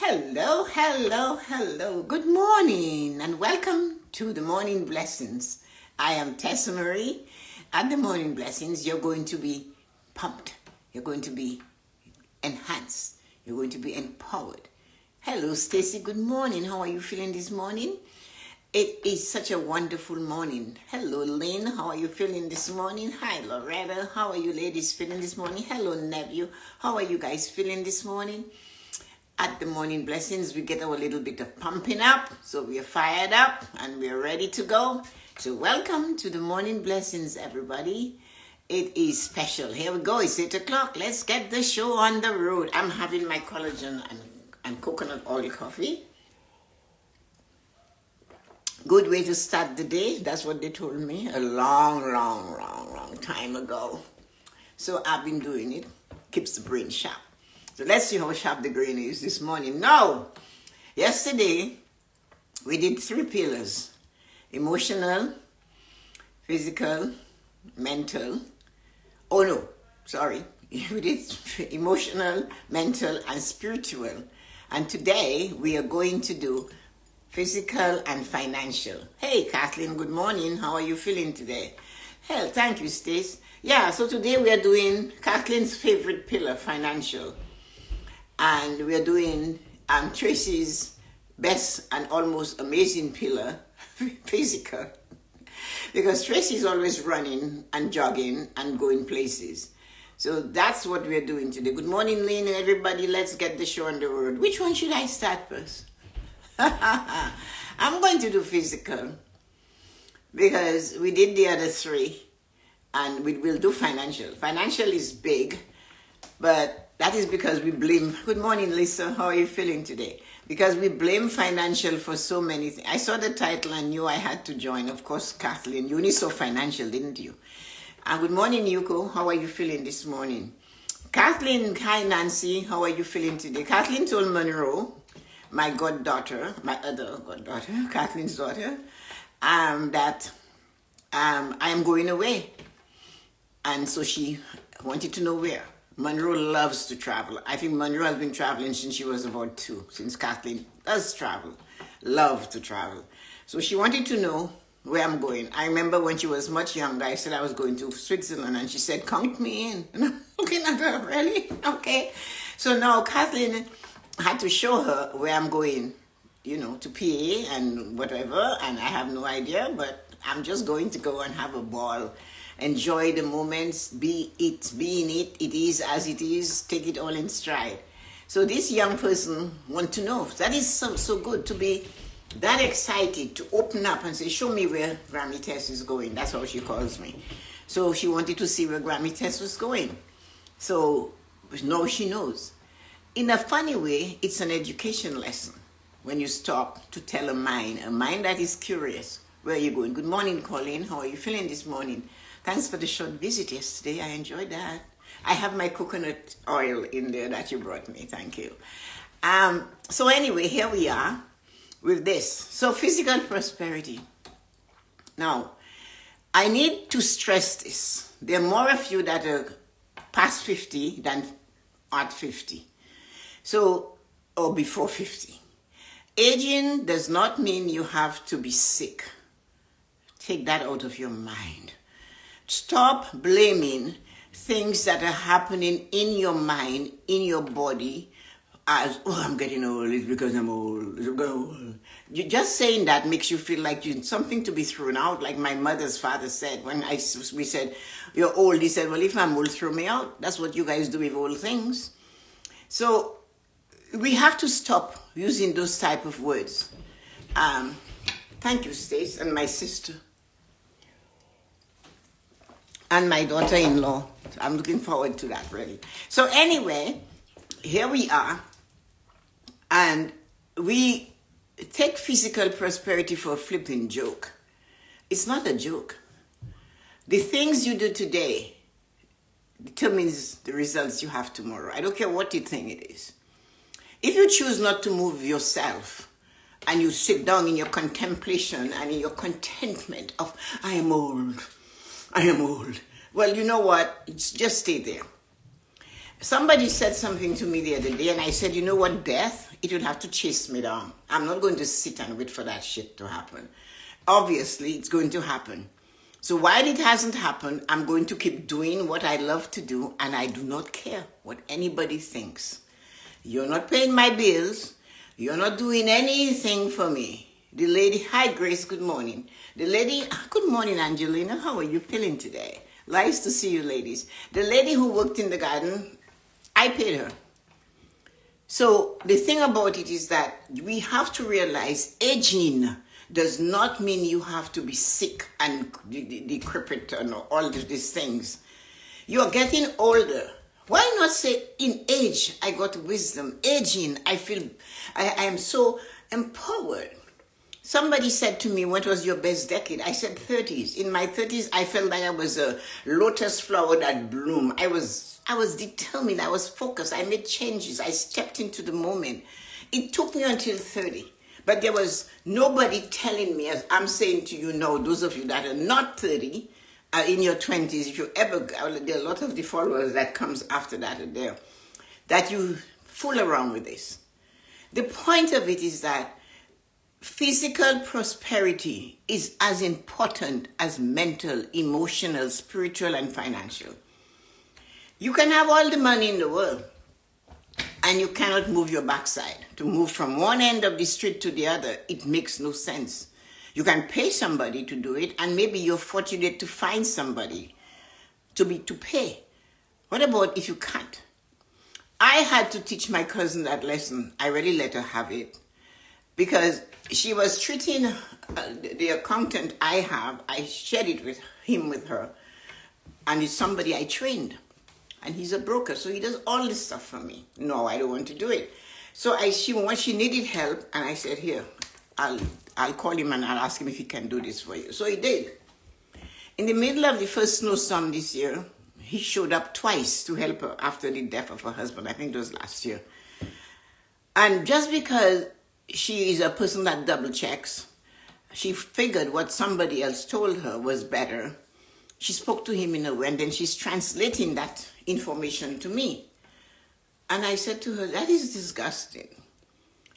Hello, hello, hello. Good morning and welcome to the Morning Blessings. I am Tessa-Marie. At the Morning Blessings, you're going to be pumped. You're going to be enhanced. You're going to be empowered. Hello, Stacy. Good morning. How are you feeling this morning? It is such a wonderful morning. Hello, Lynn. How are you feeling this morning? Hi, Loretta. How are you ladies feeling this morning? Hello, nephew. How are you guys feeling this morning? At the Morning Blessings, we get our little bit of pumping up. So we are fired up and we are ready to go. So welcome to the Morning Blessings, everybody. It is special. Here we go. It's 8 o'clock. Let's get the show on the road. I'm having my collagen and coconut oil coffee. Good way to start the day. That's what they told me a long time ago. So I've been doing it. Keeps the brain sharp. So let's see how sharp the brain is this morning. Now, yesterday, we did 3 pillars. Emotional, physical, mental. Oh no, sorry. We did emotional, mental, and spiritual. And today, we are going to do physical and financial. Hey, Kathleen, good morning. How are you feeling today? Hell, thank you, Stace. Yeah, so today we are doing Kathleen's favorite pillar, financial. And we are doing Tracy's best and almost amazing pillar, physical. Because Tracy's always running and jogging and going places. So that's what we're doing today. Good morning, Lynn, everybody. Let's get the show on the road. Which one should I start first? I'm going to do physical. Because we did the other 3. And we will do financial. Financial is big. But that is because we blame. Good morning, Lisa. How are you feeling today? Because we blame financial for so many things. I saw the title and knew I had to join. Of course, Kathleen. You only saw financial, didn't you? And good morning, Yuko. How are you feeling this morning? Kathleen, hi, Nancy. How are you feeling today? Kathleen told Monroe, my goddaughter, my other goddaughter, Kathleen's daughter, that I am going away. And so she wanted to know where. Monroe loves to travel. I think Monroe has been traveling since she was about 2, since Kathleen does travel, love to travel. So she wanted to know where I'm going. I remember when she was much younger, I said I was going to Switzerland, and she said, count me in. And I'm looking at her, really? Okay. So now Kathleen had to show her where I'm going, you know, to PA and whatever, and I have no idea, but I'm just going to go and have a ball. Enjoy the moments, be in it, it is as it is, take it all in stride. So this young person wants to know. That is so good to be that excited to open up and say, show me where Grammy Tess is going. That's how she calls me. So she wanted to see where Grammy Tess was going. So now she knows. In a funny way, it's an education lesson when you stop to tell a mind that is curious. Where are you going? Good morning, Colleen. How are you feeling this morning? Thanks for the short visit yesterday. I enjoyed that. I have my coconut oil in there that you brought me. Thank you. So anyway, here we are with this. So physical prosperity. Now, I need to stress this. There are more of you that are past 50 than at 50. So, or before 50. Aging does not mean you have to be sick. Take that out of your mind. Stop blaming things that are happening in your mind, in your body, as, oh, I'm getting old, it's because I'm old. You're just saying that makes you feel like you're something to be thrown out, like my mother's father said. When we said, you're old, he said, well, if I'm old, throw me out. That's what you guys do with old things. So we have to stop using those type of words. Thank you, Stace, and my sister. And my daughter-in-law. I'm looking forward to that, really. So anyway, here we are. And we take physical prosperity for a flipping joke. It's not a joke. The things you do today determines the results you have tomorrow. I don't care what you think it is. If you choose not to move yourself and you sit down in your contemplation and in your contentment of, I am old. Well, you know what? Just stay there. Somebody said something to me the other day, and I said, you know what, death it would have to chase me down. I'm not going to sit and wait for that shit to happen. Obviously, it's going to happen. So while it hasn't happened, I'm going to keep doing what I love to do, and I do not care what anybody thinks. You're not paying my bills. You're not doing anything for me. The lady, hi Grace, good morning. The lady, good morning Angelina, how are you feeling today? Nice to see you ladies. The lady who worked in the garden, I paid her. So the thing about it is that we have to realize aging does not mean you have to be sick and decrepit and all of these things. You're getting older. Why not say in age, I got wisdom. Aging, I feel, I am so empowered. Somebody said to me, what was your best decade? I said 30s. In my 30s, I felt like I was a lotus flower that bloomed. I was determined. I was focused. I made changes. I stepped into the moment. It took me until 30. But there was nobody telling me, as I'm saying to you now, those of you that are not 30, in your 20s, if you ever, there are a lot of the followers that comes after that are there, that you fool around with this. The point of it is that physical prosperity is as important as mental, emotional, spiritual, and financial. You can have all the money in the world, and you cannot move your backside. To move from one end of the street to the other, it makes no sense. You can pay somebody to do it, and maybe you're fortunate to find somebody to pay. What about if you can't? I had to teach my cousin that lesson. I really let her have it, because she was treating the accountant I have. I shared it with her, and it's somebody I trained. And he's a broker, so he does all this stuff for me. No, I don't want to do it. So when she needed help, and I said, here, I'll call him and I'll ask him if he can do this for you. So he did. In the middle of the first snowstorm this year, he showed up twice to help her after the death of her husband. I think it was last year. And just because she is a person that double checks, she figured what somebody else told her was better. She spoke to him in a way, and then she's translating that information to me. And I said to her, that is disgusting.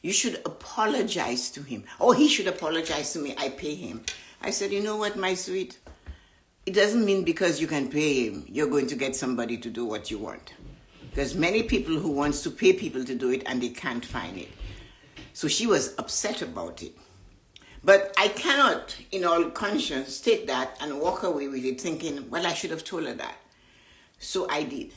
You should apologize to him. Oh, he should apologize to me. I pay him. I said, you know what, my sweet? It doesn't mean because you can pay him, you're going to get somebody to do what you want. There's many people who wants to pay people to do it, and they can't find it. So she was upset about it. But I cannot, in all conscience, take that and walk away with it thinking, well, I should have told her that. So I did.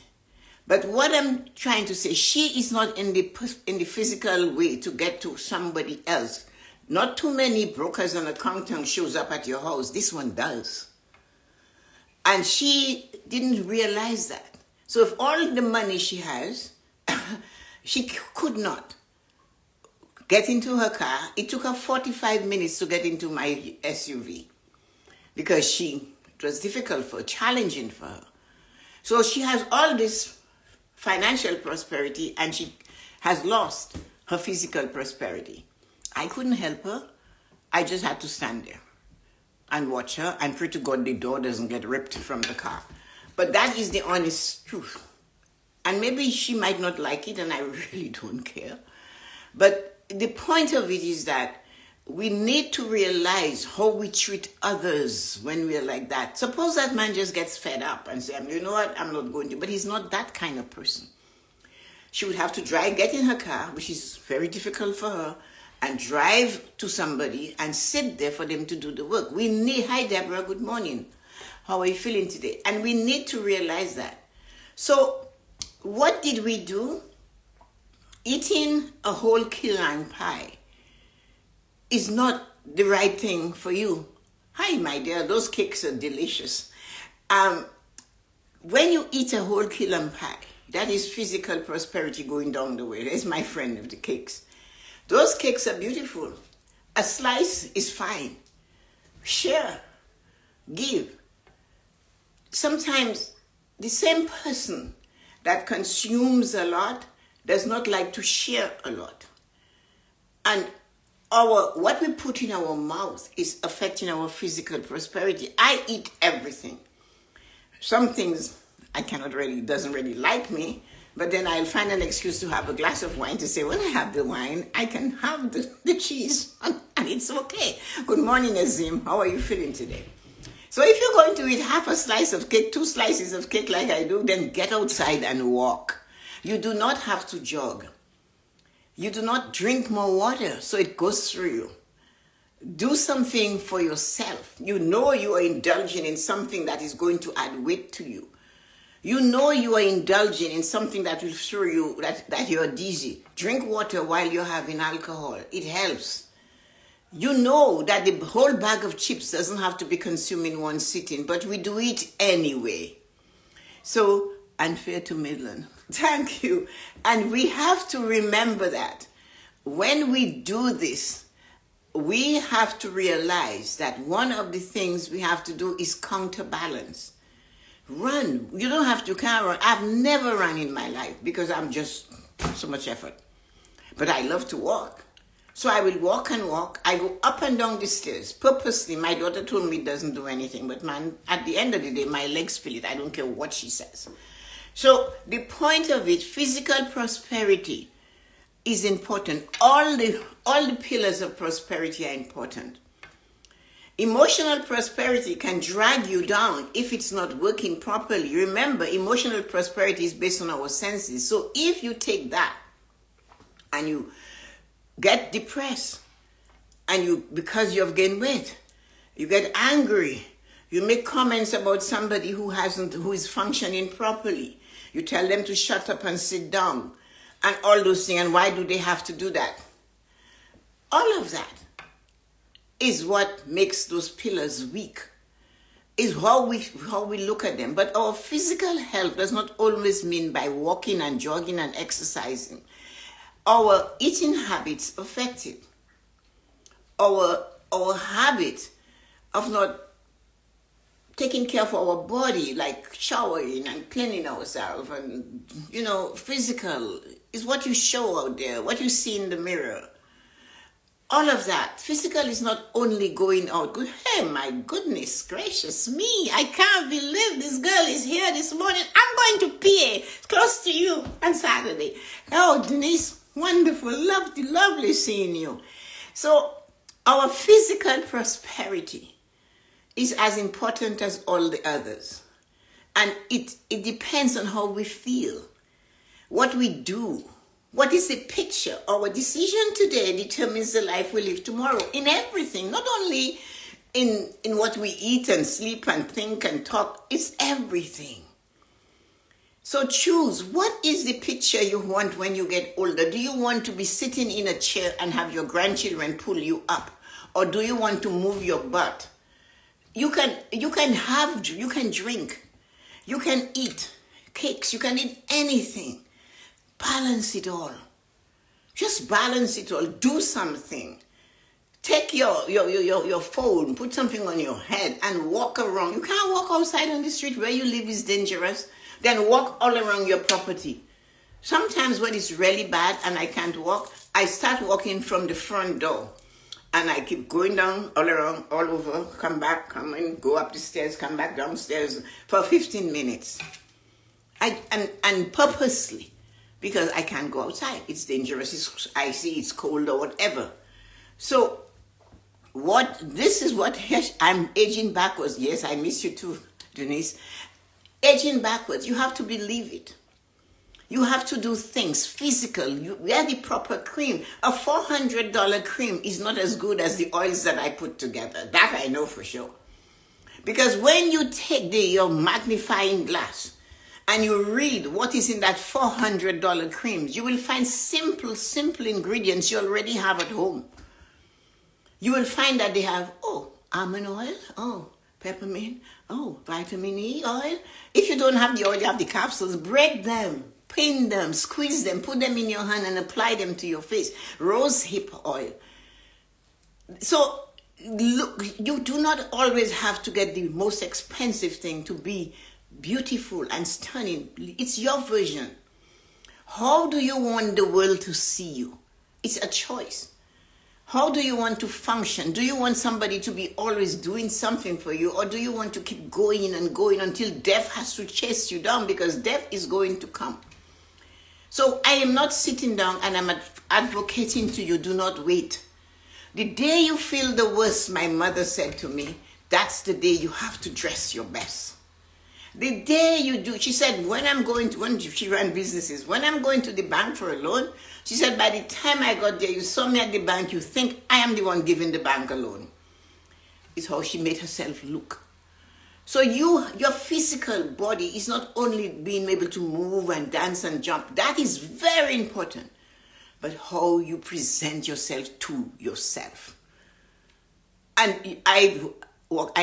But what I'm trying to say, she is not in the physical way to get to somebody else. Not too many brokers and accountants shows up at your house. This one does. And she didn't realize that. So if all the money she has, she could not get into her car. It took her 45 minutes to get into my SUV because it was difficult challenging for her. So she has all this financial prosperity, and she has lost her physical prosperity. I couldn't help her. I just had to stand there and watch her and pray to God the door doesn't get ripped from the car. But that is the honest truth. And maybe she might not like it, and I really don't care. But the point of it is that we need to realize how we treat others when we're like that. Suppose that man just gets fed up and says, you know what, I'm not going to. But he's not that kind of person. She would have to get in her car, which is very difficult for her, and drive to somebody and sit there for them to do the work. Hi Deborah, good morning. How are you feeling today? And we need to realize that. So what did we do? Eating a whole key lime pie is not the right thing for you. Hi, my dear, those cakes are delicious. When you eat a whole key lime pie, that is physical prosperity going down the way. There's my friend of the cakes. Those cakes are beautiful. A slice is fine. Share. Give. Sometimes the same person that consumes a lot does not like to share a lot. And what we put in our mouth is affecting our physical prosperity. I eat everything. Some things doesn't really like me, But then I'll find an excuse to have a glass of wine to say, well, I have the wine, I can have the cheese, and it's okay. Good morning, Azim. How are you feeling today? So if you're going to eat half a slice of cake, 2 slices of cake like I do, then get outside and walk. You do not have to jog. You do not drink more water so it goes through you. Do something for yourself. You know you are indulging in something that is going to add weight to you. You know you are indulging in something that will show you that you're dizzy. Drink water while you're having alcohol. It helps. You know that the whole bag of chips doesn't have to be consumed in one sitting, but we do it anyway. So, unfair to Midland. Thank you. And we have to remember that when we do this, we have to realize that one of the things we have to do is counterbalance. Run. You don't have to, you can't run. I've never run in my life because I'm just so much effort. But I love to walk. So I will walk and walk. I go up and down the stairs purposely. My daughter told me it doesn't do anything. But man, at the end of the day, my legs feel it. I don't care what she says. So the point of it, physical prosperity is important. All the pillars of prosperity are important. Emotional prosperity can drag you down if it's not working properly. Remember, emotional prosperity is based on our senses. So if you take that and you get depressed and because you have gained weight, you get angry, you make comments about somebody who is functioning properly, you tell them to shut up and sit down and all those things, and why do they have to do that? All of that is what makes those pillars weak, is how we look at them. But our physical health does not always mean by walking and jogging and exercising. Our eating habits affect it. Our habit of not taking care of our body, like showering and cleaning ourselves, and physical is what you show out there, what you see in the mirror. All of that. Physical is not only going out. Hey, my goodness gracious me. I can't believe this girl is here this morning. I'm going to PA close to you on Saturday. Oh, Denise, wonderful, lovely seeing you. So our physical prosperity is as important as all the others. And it depends on how we feel, what we do. What is the picture? Our decision today determines the life we live tomorrow in everything, not only in what we eat and sleep and think and talk. It's everything. So choose, what is the picture you want when you get older? Do you want to be sitting in a chair and have your grandchildren pull you up? Or do you want to move your butt? You can drink, you can eat cakes, you can eat anything. Balance it all. Just balance it all. Do something. Take your phone, put something on your head and walk around. You can't walk outside on the street where you live is dangerous. Then walk all around your property. Sometimes when it's really bad and I can't walk, I start walking from the front door. And I keep going down, all around, all over, come back, come in, go up the stairs, come back downstairs for 15 minutes. And purposely. Because I can't go outside. It's dangerous, it's icy, it's cold or whatever. So this is what I'm aging backwards. Yes, I miss you too, Denise. Aging backwards, you have to believe it. You have to do things physical. You wear the proper cream. A $400 cream is not as good as the oils that I put together. That I know for sure. Because when you take your magnifying glass and you read what is in that $400 creams, you will find simple ingredients you already have at home. You will find that they have, almond oil, peppermint, vitamin E oil. If you don't have the oil, you have the capsules. Break them, pin them, squeeze them, put them in your hand and apply them to your face. Rose hip oil. So look, you do not always have to get the most expensive thing to be beautiful and stunning. It's your version. How do you want the world to see you? It's a choice. How do you want to function? Do you want somebody to be always doing something for you, or do you want to keep going and going until death has to chase you down, because death is going to come. So I am not sitting down and I'm advocating to you, do not wait. The day you feel the worst, my mother said to me, that's the day you have to dress your best. The day you do, she said, when she ran businesses, when I'm going to the bank for a loan, she said, by the time I got there, you saw me at the bank, you think I am the one giving the bank a loan. It's how she made herself look. So your physical body is not only being able to move and dance and jump, that is very important, but how you present yourself to yourself. And I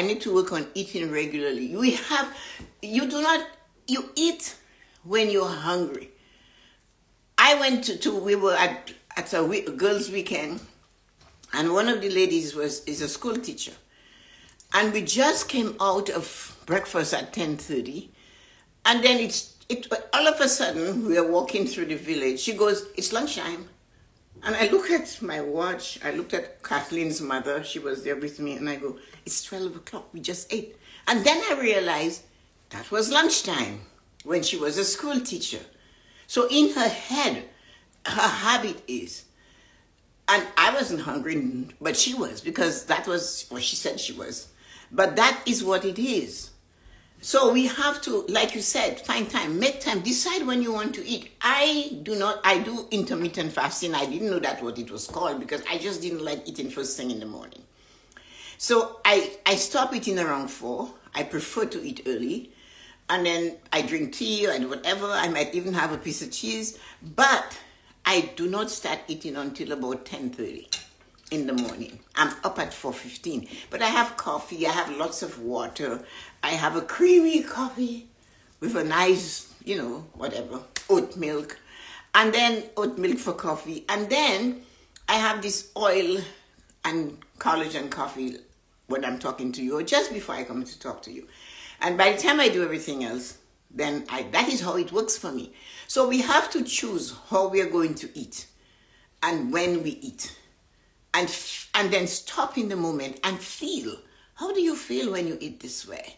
need to work on eating regularly. You eat when you're hungry. We were at a girls' weekend, and one of the ladies is a school teacher. And we just came out of breakfast at 10:30, and then all of a sudden we are walking through the village. She goes, it's lunchtime. And I look at my watch, I looked at Kathleen's mother, she was there with me, and I go, it's 12 o'clock, we just ate. And then I realized that was lunchtime when she was a school teacher. So in her head, her habit is, and I wasn't hungry, but she was, because that was what she said she was. But that is what it is. So we have to, like you said, find time, make time, decide when you want to eat. I do intermittent fasting. I didn't know that's what it was called because I just didn't like eating first thing in the morning. So I stop eating around 4. I prefer to eat early. And then I drink tea and whatever. I might even have a piece of cheese. But I do not start eating until about 10:30 in the morning. I'm up at 4:15. But I have coffee. I have lots of water. I have a creamy coffee with a nice, oat milk. And then oat milk for coffee. And then I have this oil and collagen coffee when I'm talking to you, or just before I come to talk to you. And by the time I do everything else, then that is how it works for me. So we have to choose how we are going to eat and when we eat. And then stop in the moment and feel. How do you feel when you eat this way?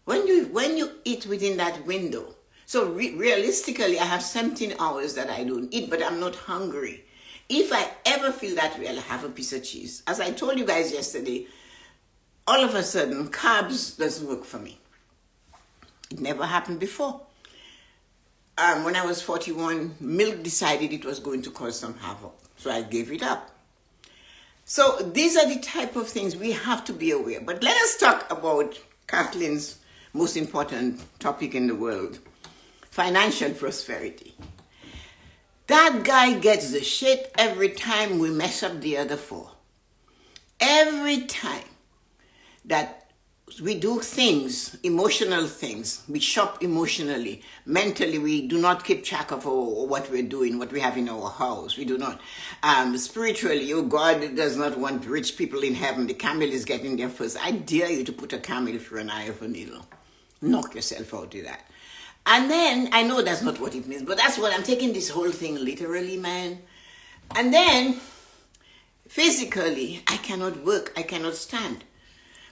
When you eat within that window. So realistically, I have 17 hours that I don't eat, but I'm not hungry. If I ever feel that way, I'll have a piece of cheese. As I told you guys yesterday, all of a sudden, carbs doesn't work for me. It never happened before. When I was 41, milk decided it was going to cause some havoc. So I gave it up. So these are the type of things we have to be aware. But let us talk about Kathleen's most important topic in the world, financial prosperity. That guy gets the shit every time we mess up the other 4. Every time that we do things, emotional things, we shop emotionally, mentally we do not keep track of what we're doing, what we have in our house. We do not. Spiritually, God does not want rich people in heaven. The camel is getting there first. I dare you to put a camel through an eye of a needle. Knock yourself out of that. And then, I know that's not what it means, but that's what I'm taking this whole thing literally, man. And then, physically, I cannot work, I cannot stand.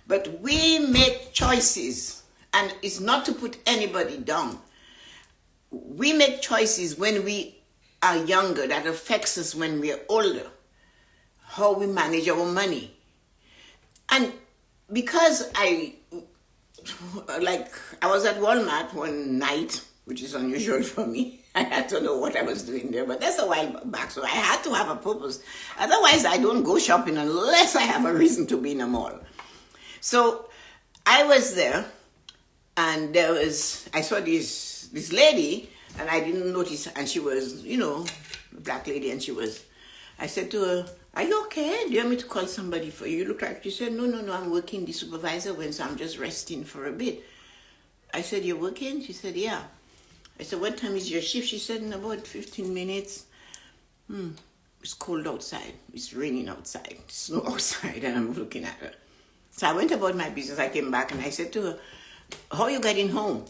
But we make choices, and it's not to put anybody down. We make choices when we are younger that affects us when we are older. How we manage our money. And because I was at Walmart one night, which is unusual for me. I had to know what I was doing there, but that's a while back, so I had to have a purpose. Otherwise, I don't go shopping unless I have a reason to be in a mall. So I was there, and I saw this lady, and I didn't notice, and she was, a black lady, and I said to her, are you okay? Do you want me to call somebody for you? You look like, she said, no, I'm working. The supervisor went, so I'm just resting for a bit. I said, you're working? She said, yeah. I said, what time is your shift? She said, in about 15 minutes. It's cold outside. It's raining outside. Snow outside, and I'm looking at her. So I went about my business. I came back, and I said to her, how are you getting home?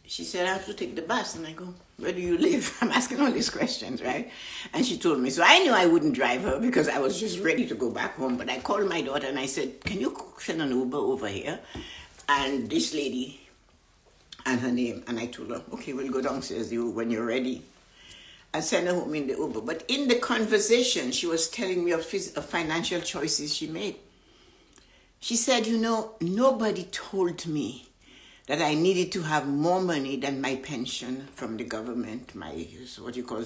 She said, I have to take the bus. And I go, where do you live? I'm asking all these questions, right? And she told me. So I knew I wouldn't drive her because I was just ready to go back home. But I called my daughter and I said, can you send an Uber over here? And this lady and her name. And I told her, okay, we'll go downstairs when you're ready. I sent her home in the Uber. But in the conversation, she was telling me of financial choices she made. She said, nobody told me that I needed to have more money than my pension from the government, what you call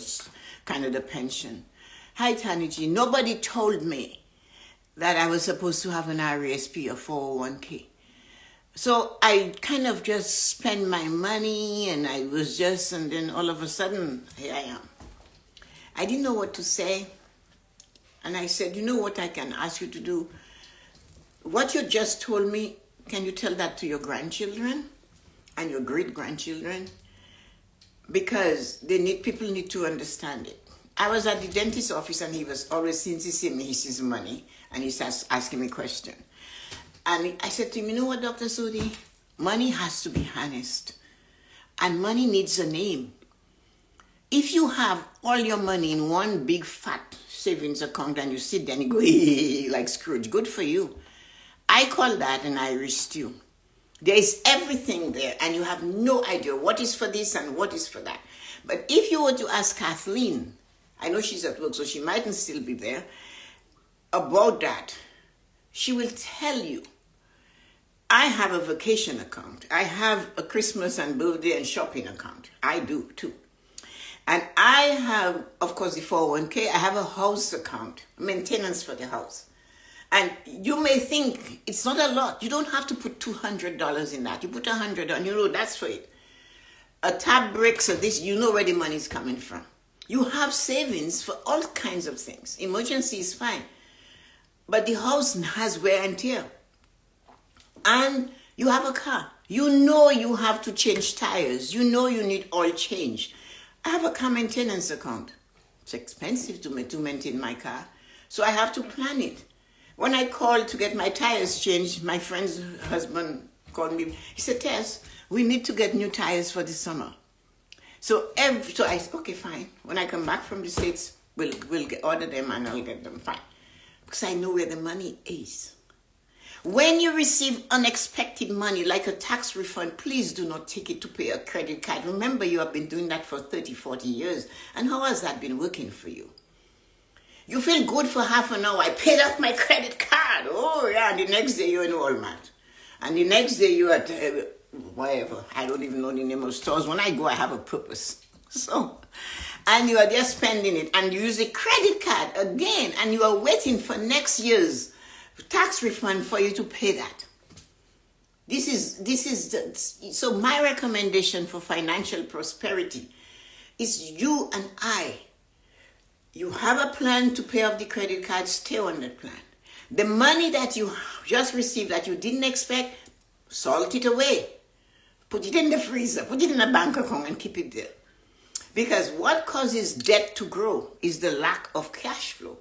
Canada pension. Hi, Tanuji. Nobody told me that I was supposed to have an RSP or 401k. So I kind of just spent my money and then all of a sudden, here I am. I didn't know what to say. And I said, you know what I can ask you to do? What you just told me, can you tell that to your grandchildren and your great-grandchildren? Because people need to understand it. I was at the dentist's office and he was always, since he sees me, he sees money and he starts asking me questions. And I said to him, you know what, Dr. Sudi? Money has to be honest. And money needs a name. If you have all your money in one big fat savings account and you sit there and you go, like Scrooge, good for you. I call that an Irish stew. There is everything there and you have no idea what is for this and what is for that. But if you were to ask Kathleen, I know she's at work, so she mightn't still be there, about that, she will tell you, I have a vacation account. I have a Christmas and birthday and shopping account. I do too. And I have, of course, the 401k. I have a house account, maintenance for the house. And you may think it's not a lot. You don't have to put $200 in that. You put $100 and that's for it. A tap breaks or this, where the money is coming from. You have savings for all kinds of things. Emergency is fine. But the house has wear and tear. And you have a car. You have to change tires. You need oil change. I have a car maintenance account. It's expensive to maintain my car. So I have to plan it. When I called to get my tires changed, my friend's husband called me. He said, Tess, we need to get new tires for the summer. So I said, okay, fine. When I come back from the States, we'll order them and I'll get them fine. Because I know where the money is. When you receive unexpected money, like a tax refund, please do not take it to pay a credit card. Remember, you have been doing that for 30, 40 years. And how has that been working for you? You feel good for half an hour. I paid off my credit card. Oh, yeah. And the next day, you're in Walmart. And the next day, you're at whatever. I don't even know the name of stores. When I go, I have a purpose. And you are there spending it. And you use a credit card again. And you are waiting for next year's tax refund for you to pay that. So my recommendation for financial prosperity is you and I. You have a plan to pay off the credit card, stay on that plan. The money that you just received that you didn't expect, salt it away. Put it in the freezer, put it in a bank account and keep it there. Because what causes debt to grow is the lack of cash flow.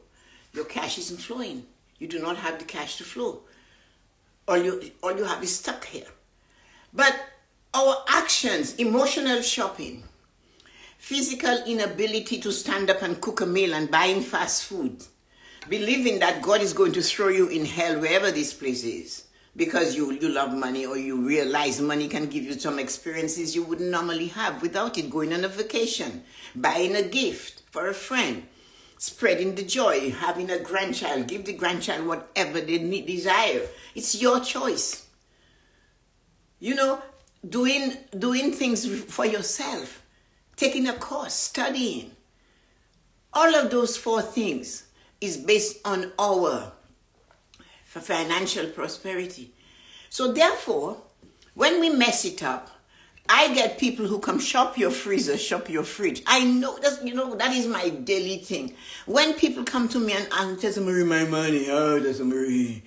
Your cash isn't flowing. You do not have the cash to flow. All you have is stuck here. But our actions, emotional shopping, physical inability to stand up and cook a meal and buying fast food, believing that God is going to throw you in hell wherever this place is because you love money or you realize money can give you some experiences you wouldn't normally have without it, going on a vacation, buying a gift for a friend, spreading the joy, having a grandchild, give the grandchild whatever they desire. It's your choice. Doing things for yourself, taking a course, studying. All of those 4 things is based on our financial prosperity. So therefore, when we mess it up, I get people who come shop your freezer, shop your fridge. I know that is my daily thing. When people come to me and ask, Tessa-Marie, my money, Tessa-Marie,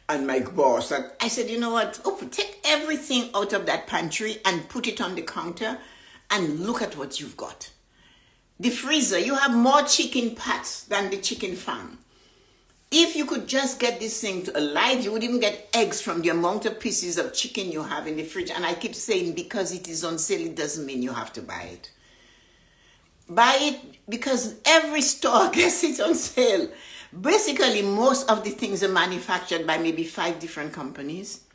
and my boss, I said, you know what? Take everything out of that pantry and put it on the counter and look at what you've got. The freezer, you have more chicken parts than the chicken farm. If you could just get this thing to alive, you would even get eggs from the amount of pieces of chicken you have in the fridge. And I keep saying, because it is on sale, it doesn't mean you have to buy it. Buy it because every store gets it on sale. Basically, most of the things are manufactured by maybe 5 different companies.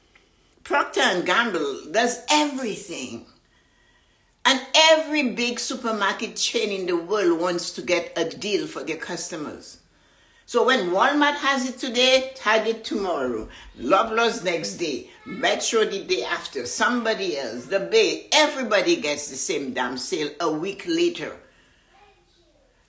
Procter & Gamble does everything. And every big supermarket chain in the world wants to get a deal for their customers. So when Walmart has it today, Target tomorrow, Loblaws next day, Metro the day after, somebody else, the Bay, everybody gets the same damn sale a week later.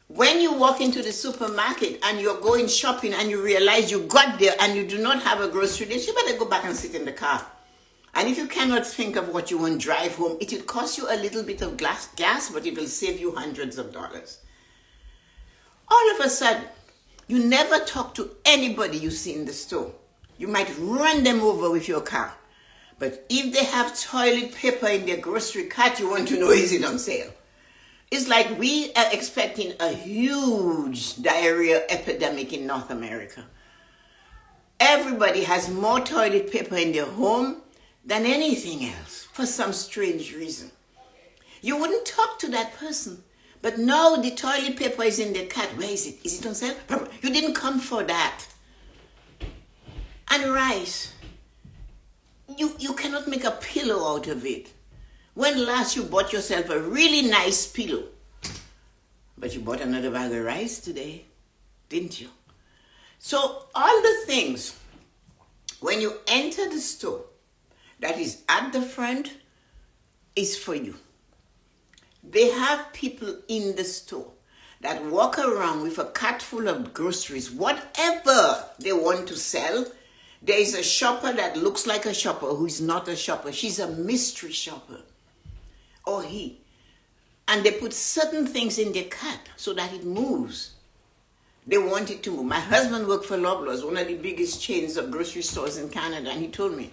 When you walk into the supermarket and you're going shopping and you realize you got there and you do not have a grocery list, you better go back and sit in the car. And if you cannot think of what you want, drive home. It will cost you a little bit of gas, but it will save you hundreds of dollars. All of a sudden, you never talk to anybody you see in the store. You might run them over with your car. But if they have toilet paper in their grocery cart, you want to know, is it on sale? It's like we are expecting a huge diarrhea epidemic in North America. Everybody has more toilet paper in their home than anything else for some strange reason. You wouldn't talk to that person. But now the toilet paper is in the cart. Where is it? Is it on sale? You didn't come for that. And rice. You cannot make a pillow out of it. When last you bought yourself a really nice pillow? But you bought another bag of rice today, didn't you? So all the things, when you enter the store, that is at the front, is for you. They have people in the store that walk around with a cart full of groceries, whatever they want to sell. There is a shopper that looks like a shopper who is not a shopper. She's a mystery shopper, or he. And they put certain things in their cart so that it moves. They want it to move. My husband worked for Loblaws, one of the biggest chains of grocery stores in Canada, and he told me,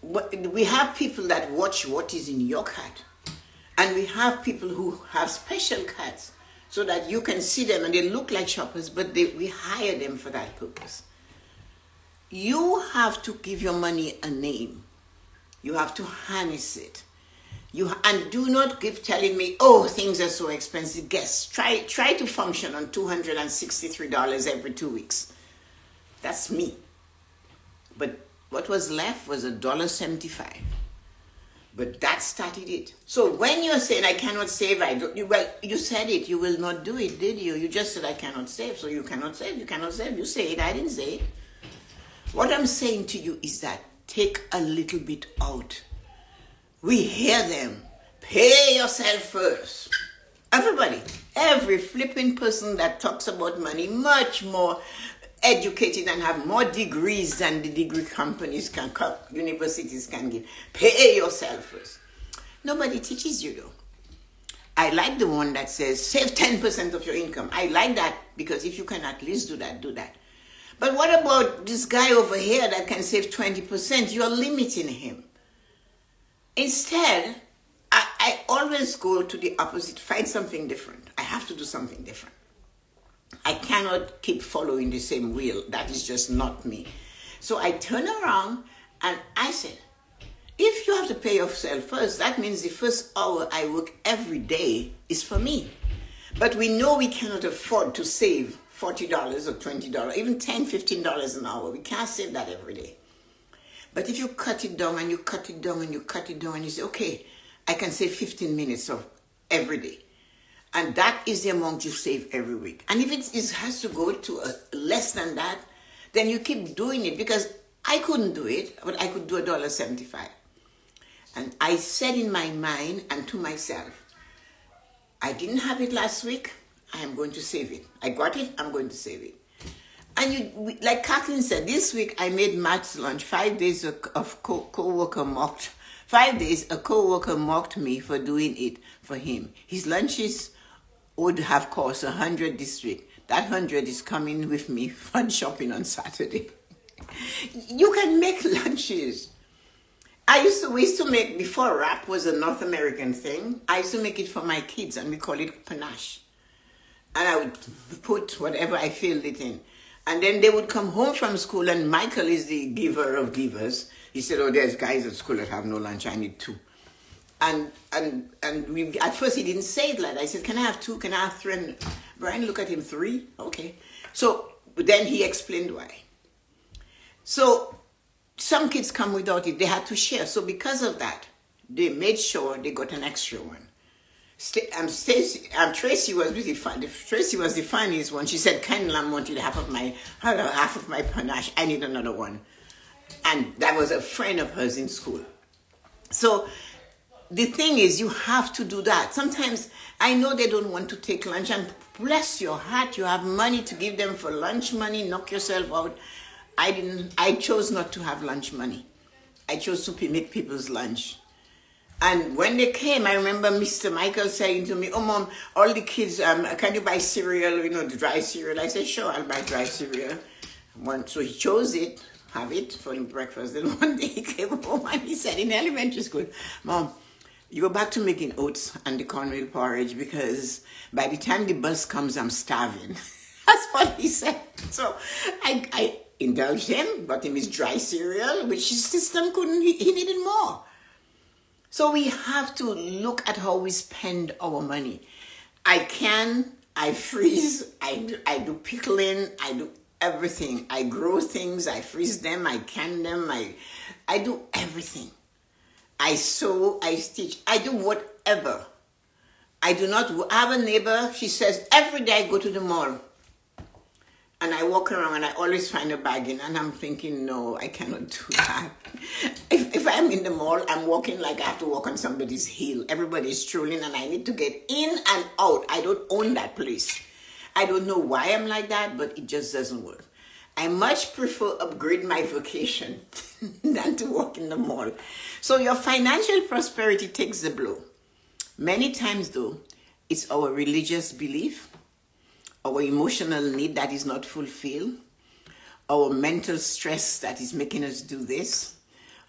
we have people that watch what is in your cart. And we have people who have special carts so that you can see them and they look like shoppers, but we hire them for that purpose. You have to give your money a name. You have to harness it. And do not keep telling me, oh, things are so expensive. Guess, try to function on $263 every 2 weeks. That's me. But what was left was $1.75. But that started it. So when you're saying, I cannot save, you said it, you will not do it, did you? You just said, I cannot save, so you cannot save, you cannot save. You say it, I didn't say it. What I'm saying to you is that take a little bit out. We hear them. Pay yourself first. Everybody, every flipping person that talks about money, much more educated and have more degrees than the degree companies universities can give. Pay yourself first. Nobody teaches you though. I like the one that says save 10% of your income. I like that because if you can at least do that, do that. But what about this guy over here that can save 20%? You're limiting him. Instead, I always go to the opposite, find something different. I have to do something different. I cannot keep following the same wheel. That is just not me. So I turn around and I said, if you have to pay yourself first, that means the first hour I work every day is for me. But we know we cannot afford to save $40 or $20, even $10, $15 an hour. We can't save that every day. But if you cut it down and you cut it down and you cut it down and you say, okay, I can save 15 minutes of every day. And that is the amount you save every week. And if it has to go to less than that, then you keep doing it because I couldn't do it, but I could do $1.75. And I said in my mind and to myself, I didn't have it last week, I am going to save it. I got it, I'm going to save it. And like Kathleen said, this week I made Matt's lunch. 5 days of co-worker mocked. 5 days a co-worker mocked me for doing it for him. His lunches would have cost $100 this week. That $100 is coming with me fun shopping on Saturday. You can make lunches. We used to make, before wrap was a North American thing, I used to make it for my kids and we call it panache. And I would put whatever I filled it in. And then they would come home from school and Michael is the giver of givers. He said, oh, there's guys at school that have no lunch, I need 2. And we, at first he didn't say it like that. I said, can I have 2? Can I have 3? And Brian looked at him, 3? Okay. So then he explained why. So some kids come without it. They had to share. So because of that, they made sure they got an extra one. Tracy was really fun. Tracy was the funniest one. She said, "Kindly, I want you to half of my panache. I need another one." And that was a friend of hers in school. So the thing is, you have to do that. Sometimes I know they don't want to take lunch, and bless your heart, you have money to give them for lunch money. Knock yourself out. I chose not to have lunch money. I chose to make people's lunch. And when they came, I remember Mr. Michael saying to me, "Oh, Mom, all the kids, can you buy cereal, the dry cereal?" I said, "Sure, I'll buy dry cereal." So he chose it, have it for breakfast. Then one day he came home and he said in elementary school, "Mom, you go back to making oats and the cornmeal porridge because by the time the bus comes, I'm starving." That's what he said. So I indulged him, got him his dry cereal, which his system couldn't, he needed more. So we have to look at how we spend our money. I freeze, I do pickling, I do everything. I grow things, I freeze them, I can them, I do everything. I sew, I stitch, I do whatever. I have a neighbor, she says, every day I go to the mall. And I walk around and I always find a bargain. And I'm thinking, no, I cannot do that. If I'm in the mall, I'm walking like I have to walk on somebody's heel. Everybody's strolling and I need to get in and out. I don't own that place. I don't know why I'm like that, but it just doesn't work. I much prefer upgrade my vacation than to walk in the mall. So your financial prosperity takes the blow. Many times, though, it's our religious belief, our emotional need that is not fulfilled, our mental stress that is making us do this,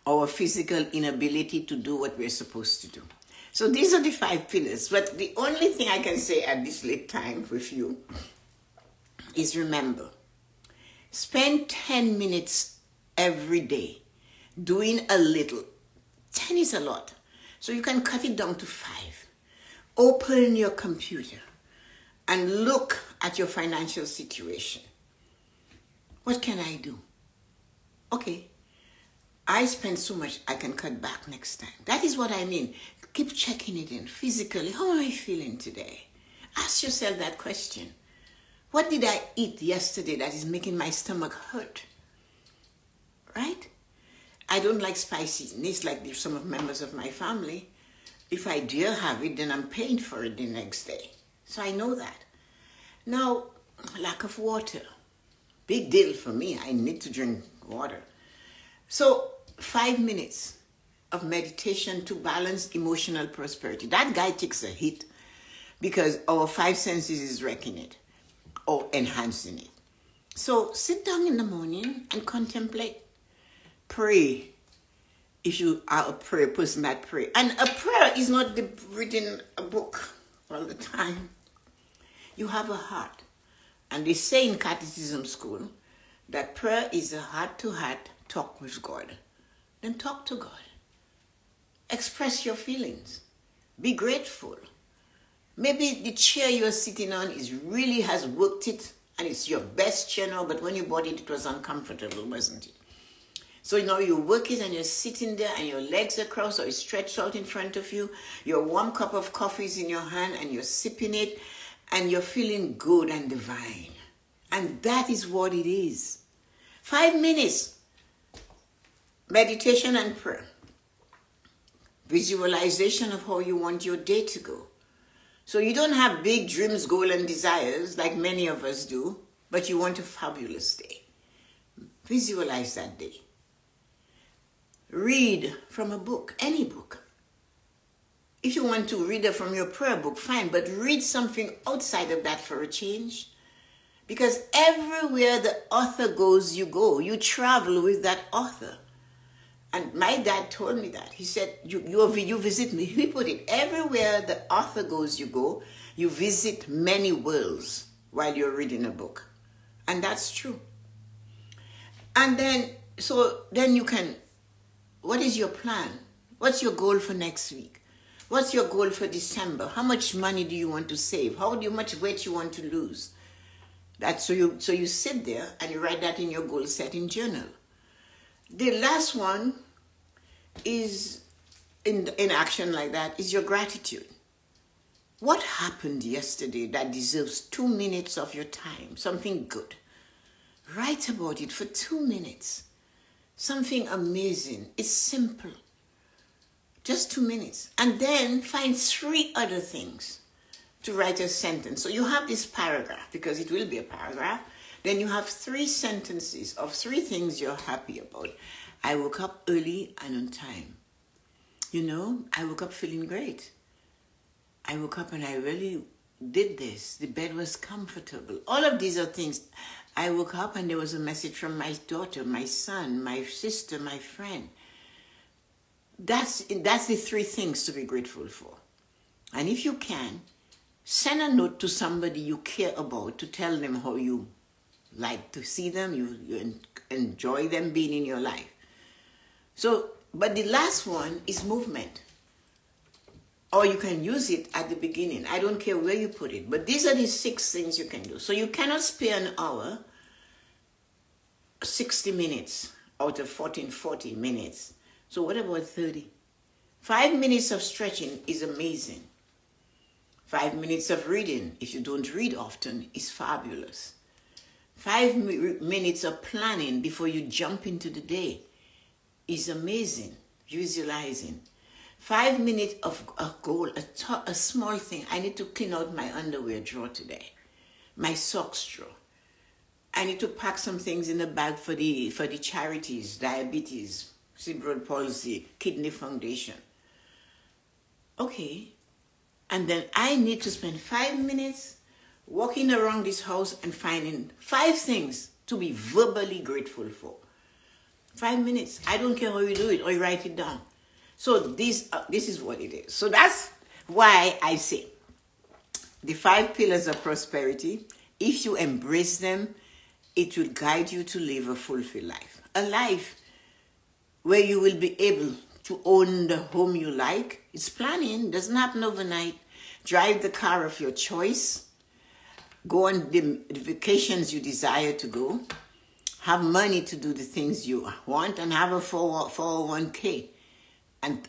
our physical inability to do what we're supposed to do. So these are the 5 pillars. But the only thing I can say at this late time with you is remember, spend 10 minutes every day doing a little. 10 is a lot. So you can cut it down to 5. Open your computer and look at your financial situation. What can I do? Okay, I spend so much, I can cut back next time. That is what I mean. Keep checking it in physically. How am I feeling today? Ask yourself that question. What did I eat yesterday that is making my stomach hurt? Right? I don't like spiciness like some of members of my family. If I dare have it, then I'm paying for it the next day. So I know that. Now, lack of water. Big deal for me. I need to drink water. So 5 minutes of meditation to balance emotional prosperity. That guy takes a hit because our 5 senses is wrecking it or enhancing it. So sit down in the morning and contemplate. Pray. If you are a prayer person that pray. And a prayer is not reading a book all the time. You have a heart. And they say in catechism school that prayer is a heart-to-heart talk with God. Then talk to God. Express your feelings. Be grateful. Maybe the chair you're sitting on really has worked it and it's your best chair now, but when you bought it, it was uncomfortable, wasn't it? So now you work it and you're sitting there and your legs are crossed or it's stretched out in front of you. Your warm cup of coffee is in your hand and you're sipping it and you're feeling good and divine. And that is what it is. 5 minutes. Meditation and prayer. Visualization of how you want your day to go. So you don't have big dreams, goals, and desires like many of us do, but you want a fabulous day. Visualize that day. Read from a book, any book. If you want to read it from your prayer book, fine, but read something outside of that for a change. Because everywhere the author goes, you go. You travel with that author. And my dad told me that. He said, you visit me. He put it, everywhere the author goes, you go. You visit many worlds while you're reading a book. And that's true. And then you can, what is your plan? What's your goal for next week? What's your goal for December? How much money do you want to save? How much weight you want to lose? So you sit there and you write that in your goal setting journal. The last one is in action like that is your gratitude. What happened yesterday that deserves 2 minutes of your time? Something good. Write about it for 2 minutes. Something amazing. It's simple. Just 2 minutes. And then find 3 other things to write a sentence. So you have this paragraph, because it will be a paragraph. Then you have 3 sentences of 3 things you're happy about. I woke up early and on time. I woke up feeling great. I woke up and I really did this. The bed was comfortable. All of these are things. I woke up and there was a message from my daughter, my son, my sister, my friend. That's the 3 things to be grateful for. And if you can, send a note to somebody you care about to tell them how you like to see them, you enjoy them being in your life. So, but the last one is movement. Or you can use it at the beginning. I don't care where you put it. But these are the 6 things you can do. So you cannot spare an hour, 60 minutes out of 40 minutes. So what about 30? 5 minutes of stretching is amazing. 5 minutes of reading, if you don't read often, is fabulous. 5 minutes of planning before you jump into the day is amazing. Visualizing. 5 minutes of a goal, a small thing. I need to clean out my underwear drawer today. My socks drawer. I need to pack some things in the bag for the charities, diabetes, cerebral palsy, kidney foundation. Okay. And then I need to spend 5 minutes walking around this house and finding 5 things to be verbally grateful for. 5 minutes. I don't care how you do it or you write it down. So this is what it is. So that's why I say the 5 pillars of prosperity, if you embrace them, it will guide you to live a fulfilled life. A life where you will be able to own the home you like. It's planning, doesn't happen overnight. Drive the car of your choice. Go on the vacations you desire to go. Have money to do the things you want, and have a 401k and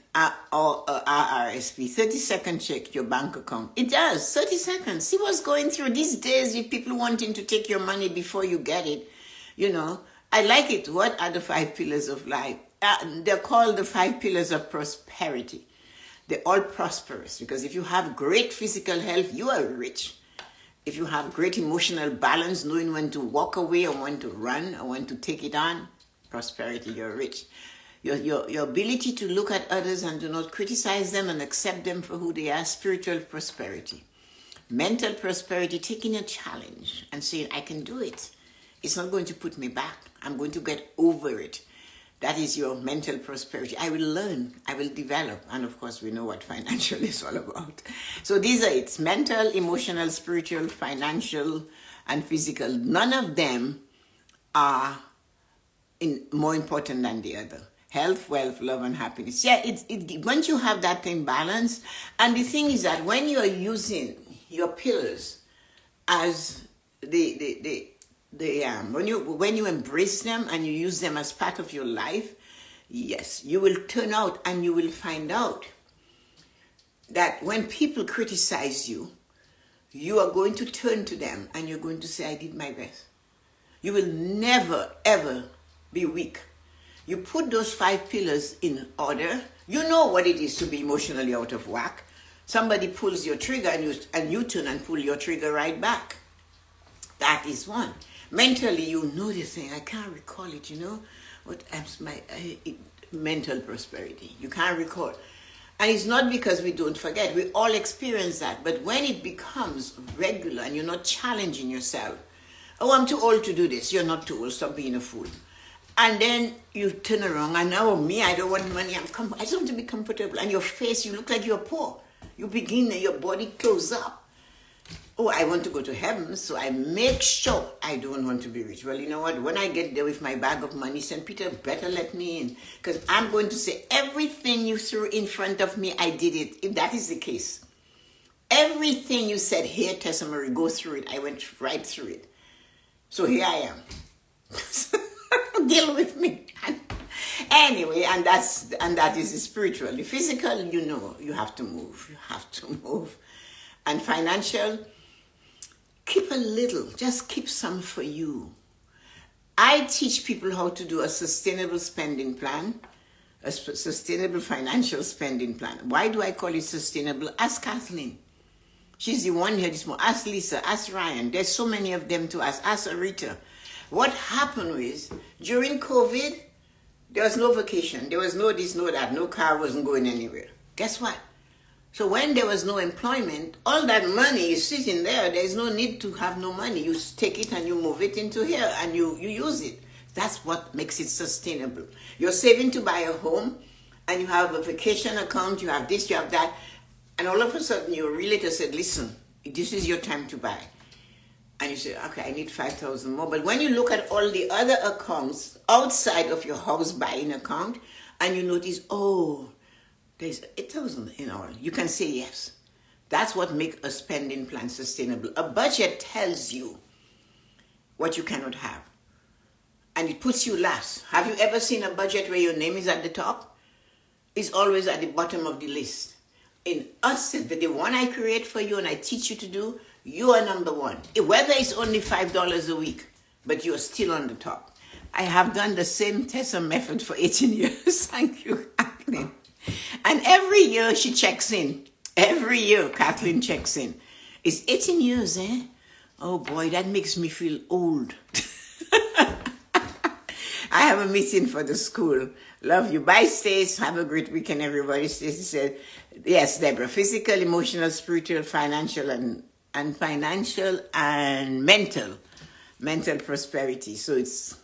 or RRSP. 30-second check your bank account. It does. 30 seconds. See what's going through these days with people wanting to take your money before you get it. I like it. What are the 5 pillars of life? They're called the 5 pillars of prosperity. They're all prosperous, because if you have great physical health, you are rich. If you have great emotional balance, knowing when to walk away or when to run or when to take it on, prosperity, you're rich. Your ability to look at others and do not criticize them and accept them for who they are, spiritual prosperity. Mental prosperity, taking a challenge and saying, I can do it. It's not going to put me back. I'm going to get over it. That is your mental prosperity. I will learn, I will develop. And of course, we know what financial is all about. So these are it. Mental, emotional, spiritual, financial, and physical. None of them are more important than the other. Health, wealth, love, and happiness. Yeah, once you have that thing balanced, and the thing is that when you are using your pillars as when you embrace them and you use them as part of your life, yes, you will turn out and you will find out that when people criticize you, you are going to turn to them and you're going to say, I did my best. You will never, ever be weak. You put those 5 pillars in order. You know what it is to be emotionally out of whack. Somebody pulls your trigger and you turn and pull your trigger right back. That is one. Mentally, you know the thing. I can't recall it, What is my mental prosperity? You can't recall. And it's not because we don't forget. We all experience that. But when it becomes regular and you're not challenging yourself, oh, I'm too old to do this. You're not too old. Stop being a fool. And then you turn around and now me, I don't want money. I just want to be comfortable. And your face, you look like you're poor. You begin and your body closes up. Oh, I want to go to heaven, so I make sure I don't want to be rich. Well, you know what? When I get there with my bag of money, St. Peter better let me in. Because I'm going to say, everything you threw in front of me, I did it. If that is the case. Everything you said, here, Tessa-Marie, go through it. I went right through it. So here I am. Deal with me. Anyway, and that is spiritual. The physical, you know, you have to move. You have to move. And financial, keep a little. Just keep some for you. I teach people how to do a sustainable spending plan, a sustainable financial spending plan. Why do I call it sustainable? Ask Kathleen. She's the one here this morning. Ask Lisa, ask Ryan. There's so many of them to ask. Ask Arita. What happened was, during COVID, there was no vacation. There was no this, no that. No car wasn't going anywhere. Guess what? So when there was no employment, all that money is sitting there. There's no need to have no money. You take it and you move it into here and you use it. That's what makes it sustainable. You're saving to buy a home and you have a vacation account, you have this, you have that. And all of a sudden your realtor said, listen, this is your time to buy. And you say, okay, I need 5,000 more. But when you look at all the other accounts outside of your house buying account and you notice, oh, there's 8,000 in all, you can say yes. That's what makes a spending plan sustainable. A budget tells you what you cannot have. And it puts you last. Have you ever seen a budget where your name is at the top? It's always at the bottom of the list. In us, the one I create for you and I teach you to do, you are number one. Whether it's only $5 a week, but you're still on the top. I have done the same Tessa method for 18 years. Thank you, Kathleen. And every year she checks in. Every year Kathleen checks in. It's 18 years, eh? Oh boy, that makes me feel old. I have a meeting for the school. Love you. Bye, Stace. Have a great weekend, everybody. Stacey said, yes, Deborah, physical, emotional, spiritual, financial, and financial and mental prosperity. So it's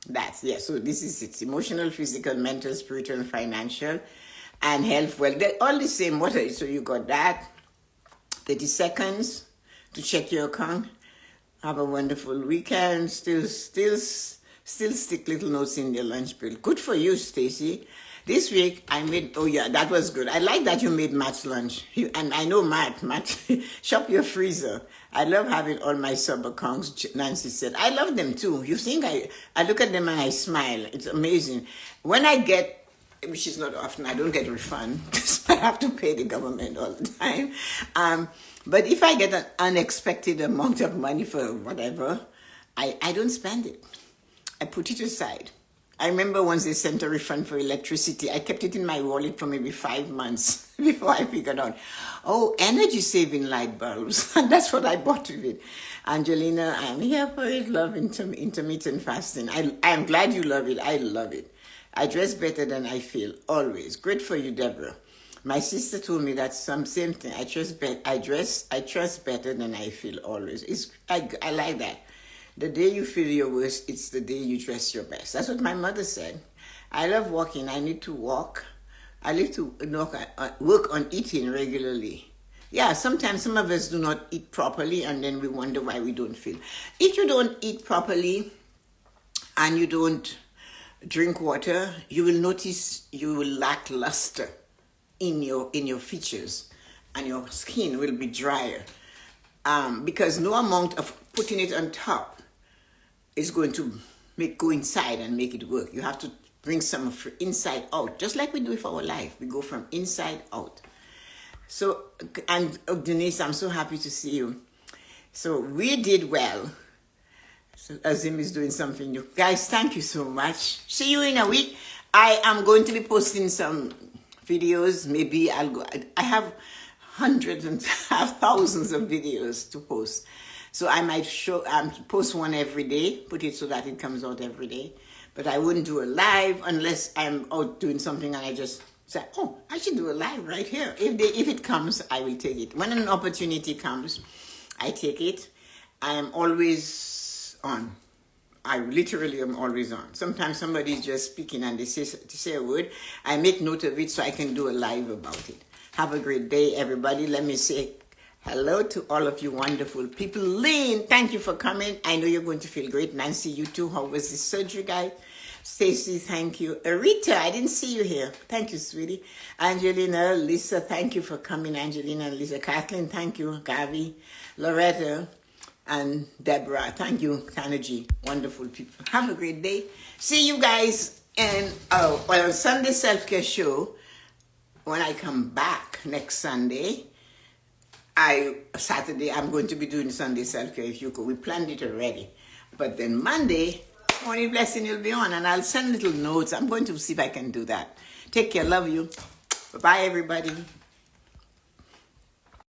that. Yeah, so this is it. Emotional, physical, mental, spiritual, and financial. And health, well, they're all the same. So you got that. 30 seconds to check your account. Have a wonderful weekend. Still stick little notes in your lunch bill. Good for you, Stacy. This week I made, oh yeah, that was good. I like that you made Matt's lunch. And I know Matt, shop your freezer. I love having all my sub accounts, Nancy said. I love them too. You think I look at them and I smile. It's amazing. When I get, which is not often, I don't get a refund because I have to pay the government all the time. But if I get an unexpected amount of money for whatever, I don't spend it. I put it aside. I remember once they sent a refund for electricity. I kept it in my wallet for maybe 5 months before I figured out, oh, energy saving light bulbs. And that's what I bought with it. Angelina, I'm here for it. Love intermittent fasting. I am glad you love it. I love it. I dress better than I feel, always. Great for you, Deborah. My sister told me that same thing. I trust better than I feel, always. I like that. The day you feel your worst, it's the day you dress your best. That's what my mother said. I love walking. I need to walk. I need to work on eating regularly. Yeah, sometimes some of us do not eat properly and then we wonder why we don't feel. If you don't eat properly and you don't drink water, you will notice you will lack luster in your features and your skin will be drier because no amount of putting it on top is going to go inside and make it work. You have to bring some of inside out, just like we do with our life. We go from inside out. So, and Denise, I'm so happy to see you. So we did well. So Azim is doing something new. Guys, thank you so much. See you in a week. I am going to be posting some videos. Maybe I'll go. I have hundreds and thousands of videos to post. So I might post one every day, put it so that it comes out every day. But I wouldn't do a live unless I'm out doing something and I just say, oh, I should do a live right here. If it comes, I will take it. When an opportunity comes, I take it. I am always on. I literally am always on. Sometimes somebody is just speaking and they say a word. I make note of it so I can do a live about it. Have a great day, everybody. Let me say hello to all of you wonderful people. Lynn, thank you for coming. I know you're going to feel great. Nancy, you too. How was the surgery, guys? Stacy, thank you. Arita, I didn't see you here. Thank you, sweetie. Angelina, Lisa, thank you for coming. Angelina and Lisa. Kathleen, thank you. Gavi, Loretta, and Deborah. Thank you, Kanaji. Wonderful people. Have a great day. See you guys And well, Sunday self-care show, when I come back next Sunday, Saturday, I'm going to be doing Sunday self-care if you could. We planned it already. But then Monday, Morning Blessing will be on, and I'll send little notes. I'm going to see if I can do that. Take care. Love you. Bye-bye, everybody.